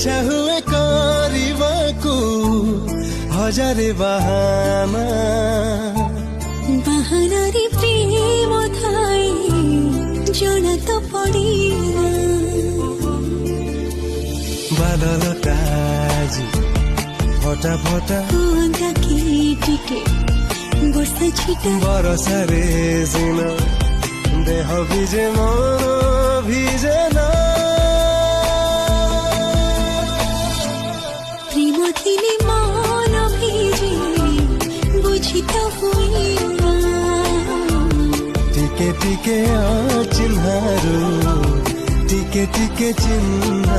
ଇଚ୍ଛା ହୁଏ କରିବାକୁ ହଜାରେ ବାହାନା। ବାହାନାରେ ପ୍ରେମ ଥାଏ ଜଣା ତ ପଡ଼ିଲା। ବାଦଲଟା ଆଜି ଫଟା ଫଟା ଆଙ୍ଗାକି ଟିକେ ବର୍ଷା ଛିଟା ବରସାରେ ସିନ ଦେହ ଭିଜେ ମନ ভিজে না। প্রেম দিলে মন ভিজে বুঝি তো হুই না। টিকে টিকে চিহ্নাରୁ টিকে টিকে চিহ্ନା।